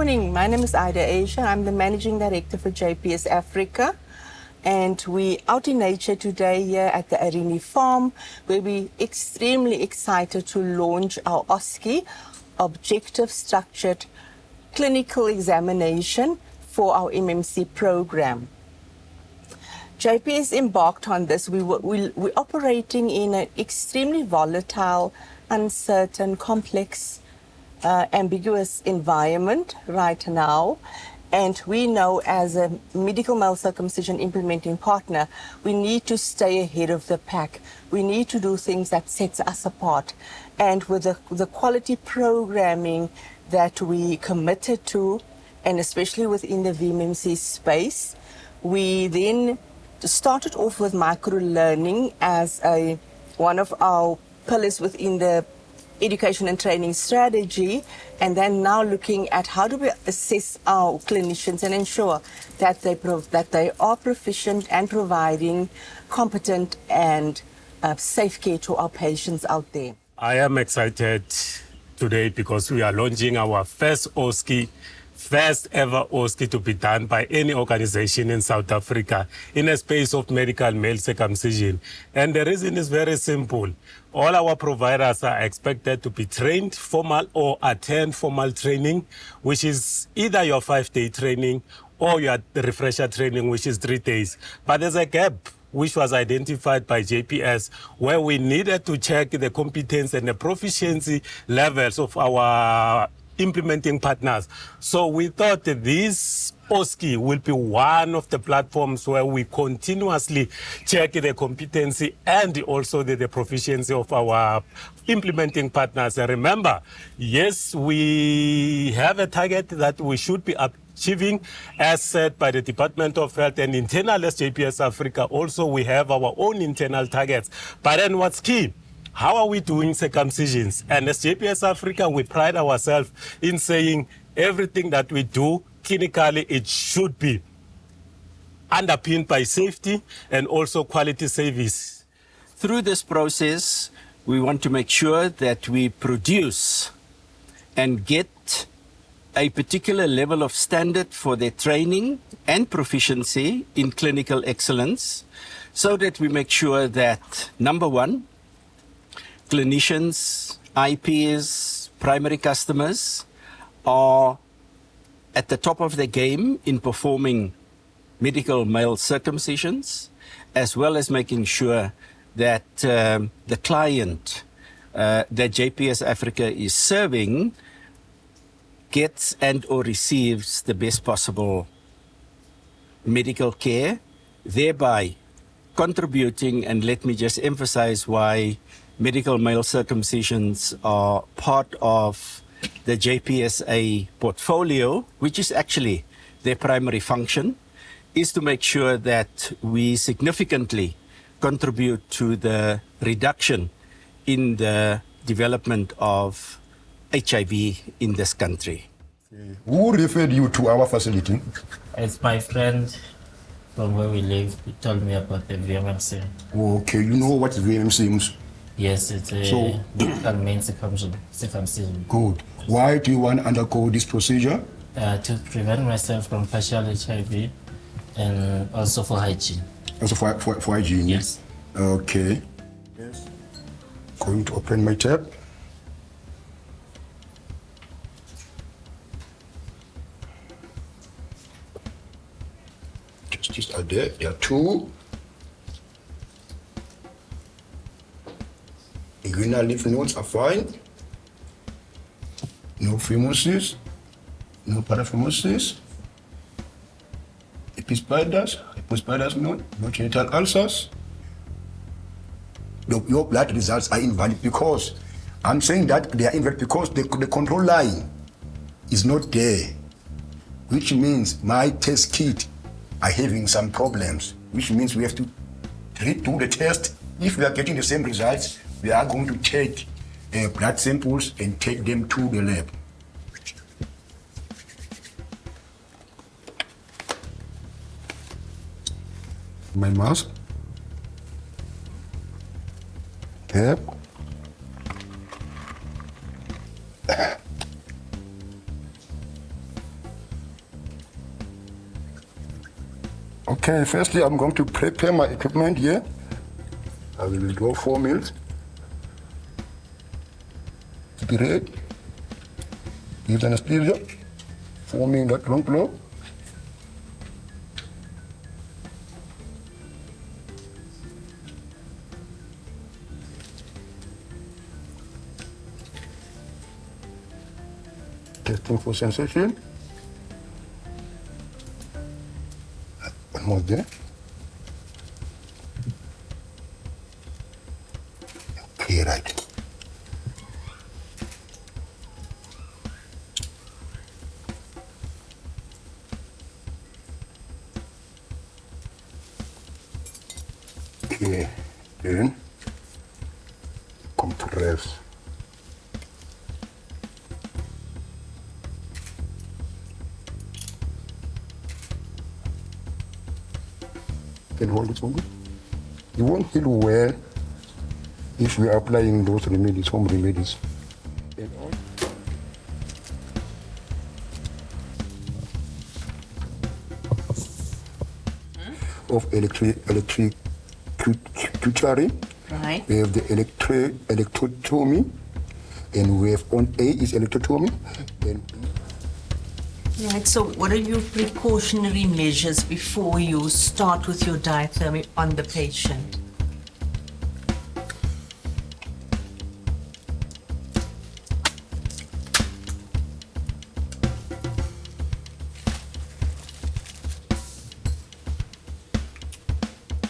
morning. My name is Ida Asia. I'm the Managing Director for JPS Africa. And we're out in nature today here at the Arini Farm, where we're extremely excited to launch our Osce, Objective Structured Clinical Examination for our MMC program. JPS embarked on this. We're operating in an extremely volatile, uncertain, complex, ambiguous environment right now. And we know as a medical male circumcision implementing partner, we need to stay ahead of the pack. We need to do things that sets us apart. And with the quality programming that we committed to, and especially within the VMMC space, we then started off with micro-learning as one of our pillars within the education and training strategy, and then now looking at how do we assess our clinicians and ensure that they are proficient and providing competent and safe care to our patients out there. I am excited today because we are launching our first Osce, first ever Osce to be done by any organization in South Africa in a space of medical male circumcision. And the reason is very simple. All our providers are expected to be trained formal or attend formal training, which is either your 5-day training or your refresher training, which is 3 days. But there's a gap which was identified by JPS, where we needed to check the competence and the proficiency levels of our implementing partners. So we thought that this Osce will be one of the platforms where we continuously check the competency and also the proficiency of our implementing partners. And remember, yes, we have a target that we should be achieving as set by the Department of Health, and internal as JPS Africa. Also, we have our own internal targets. But then what's key? How are we doing circumcisions? And as JPS Africa, we pride ourselves in saying everything that we do clinically, it should be underpinned by safety and also quality service. Through this process, we want to make sure that we produce and get a particular level of standard for their training and proficiency in clinical excellence, so that we make sure that, number one, clinicians, IPs, primary customers are at the top of their game in performing medical male circumcisions, as well as making sure that the client that JPS Africa is serving gets and or receives the best possible medical care, thereby contributing, and let me just emphasize why medical male circumcisions are part of the JPSA portfolio, which is actually their primary function, is to make sure that we significantly contribute to the reduction in the development of HIV in this country. Who referred you to our facility? It's my friend from where we live who told me about the VMMC. Okay, you know what VMMC means? Yes, it's a medical male circumcision. Good. Why do you want to undergo this procedure? To prevent myself from partial HIV and also for hygiene. Also for hygiene? Yes. Okay. Yes. Going to open my tab. Just are there. There are 2. Inguinal lymph nodes are fine. No phimosis, no paraphimosis. Epispiders node, no genital ulcers. Your blood results are invalid because I'm saying that they are invalid because the control line is not there, which means my test kit are having some problems, which means we have to redo the test. If we are getting the same results, we are going to take blood samples and take them to the lab. My mask. Yep. Okay, firstly, I'm going to prepare my equipment here. I will do 4 mils. Spirit. Give anesthesia. 4 mil that long blow. Testing for sensation. Almost there. Okay, right. Okay, then come to rest. Can hold it for me. You won't feel well if we are applying those remedies, home remedies. And all. Of electrocautery. Right. We have the electrotomy, and we have on A is electrotomy, and Right, so what are your precautionary measures before you start with your diathermy on the patient?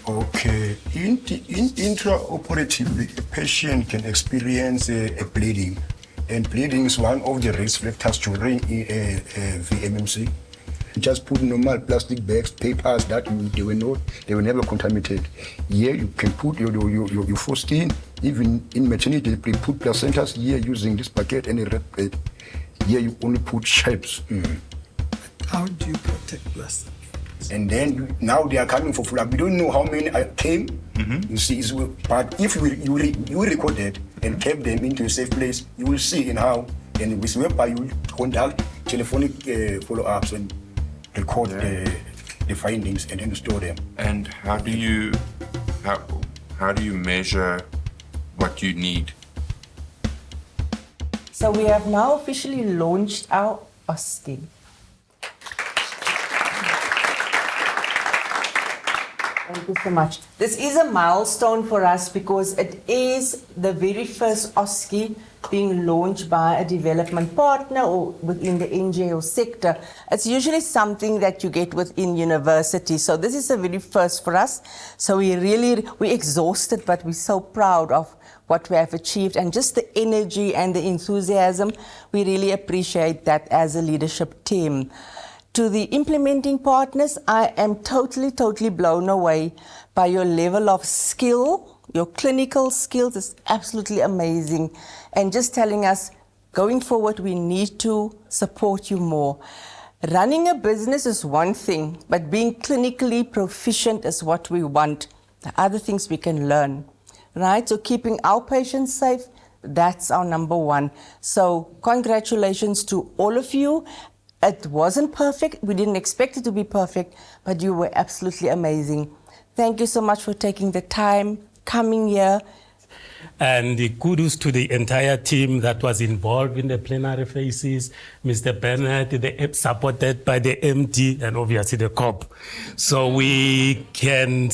okay, intraoperatively, a patient can experience a bleeding, and bleeding is one of the risk factors during VMMC. Just put normal plastic bags, papers that they were never contaminated. Here you can put your foreskin, even in maternity they put placentas here using this bucket and a red plate. Here you only put shapes. How do you protect placentas? And then now they are coming for flood. We don't know how many came. You see, but if you record it and kept them into a safe place, you will see in how. And with whereby you will conduct telephonic follow-ups and record the findings and then store them. And how do you measure what you need? So we have now officially launched our Osce. Thank you so much. This is a milestone for us because it is the very first Osce being launched by a development partner or within the NGO sector. It's usually something that you get within universities. So this is the very first for us. So we're exhausted, but we're so proud of what we have achieved and just the energy and the enthusiasm. We really appreciate that as a leadership team. To the implementing partners, I am totally blown away by your level of skill. Your clinical skills is absolutely amazing. And just telling us, going forward, we need to support you more. Running a business is one thing, but being clinically proficient is what we want. The other things we can learn, right? So keeping our patients safe, that's our number one. So congratulations to all of you. It wasn't perfect. We didn't expect it to be perfect, but you were absolutely amazing. Thank you so much for taking the time, coming here. And the kudos to the entire team that was involved in the plenary phases, Mr. Bernard, supported by the MD and obviously the COP. So we can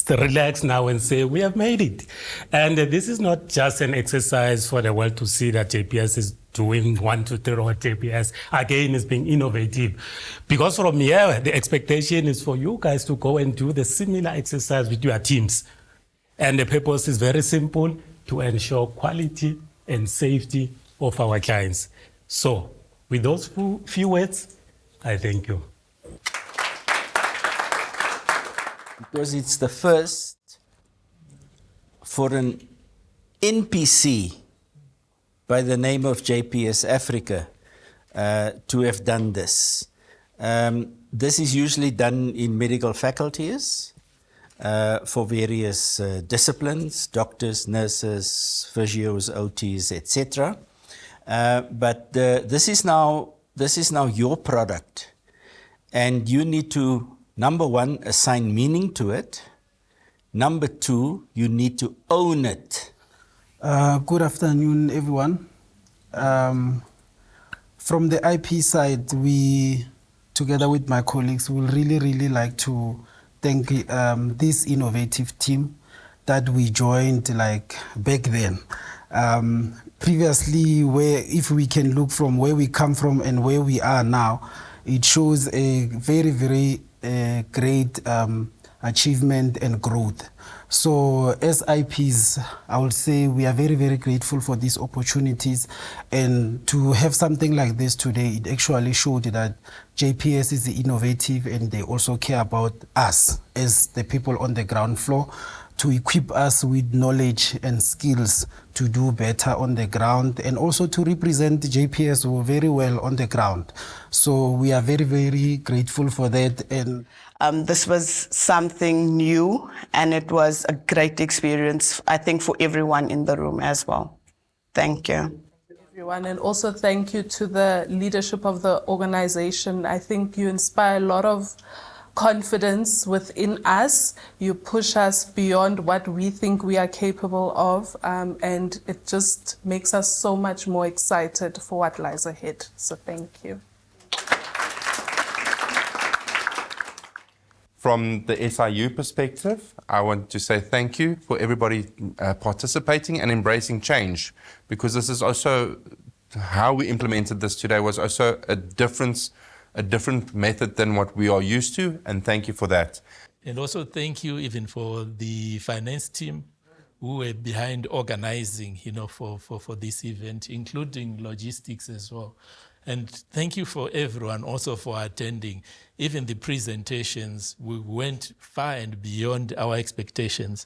relax now and say we have made it. And this is not just an exercise for the world to see that JPS is doing 1, 2, 3 or JPS. Again, is being innovative. Because from here, the expectation is for you guys to go and do the similar exercise with your teams. And the purpose is very simple, to ensure quality and safety of our clients. So, with those few words, I thank you. Because it's the first for an NPC by the name of JPS Africa to have done this. This is usually done in medical faculties for various disciplines, doctors, nurses, physios, OTs, etc. But this is now your product, and you need to Number one, assign meaning to it. Number two, you need to own it. Good afternoon, everyone. From the IP side, we, together with my colleagues, will really like to thank this innovative team that we joined like back then. Previously, if we can look from where we come from and where we are now, it shows a very great achievement and growth. So as IPs, I would say we are very grateful for these opportunities, and to have something like this today, it actually showed that JPS is innovative and they also care about us as the people on the ground floor, to equip us with knowledge and skills to do better on the ground, and also to represent JPS very well on the ground. So we are very grateful for that. And this was something new, and it was a great experience, I think, for everyone in the room as well. Thank you. Everyone, and also thank you to the leadership of the organization. I think you inspire a lot of confidence within us. You push us beyond what we think we are capable of, and it just makes us so much more excited for what lies ahead. So thank you. From the SIU perspective, I want to say thank you for everybody participating and embracing change, because this is also how we implemented this today was also a different method than what we are used to, and thank you for that. And also thank you even for the finance team who were behind organizing, for this event, including logistics as well. And thank you for everyone also for attending. Even the presentations, we went far and beyond our expectations.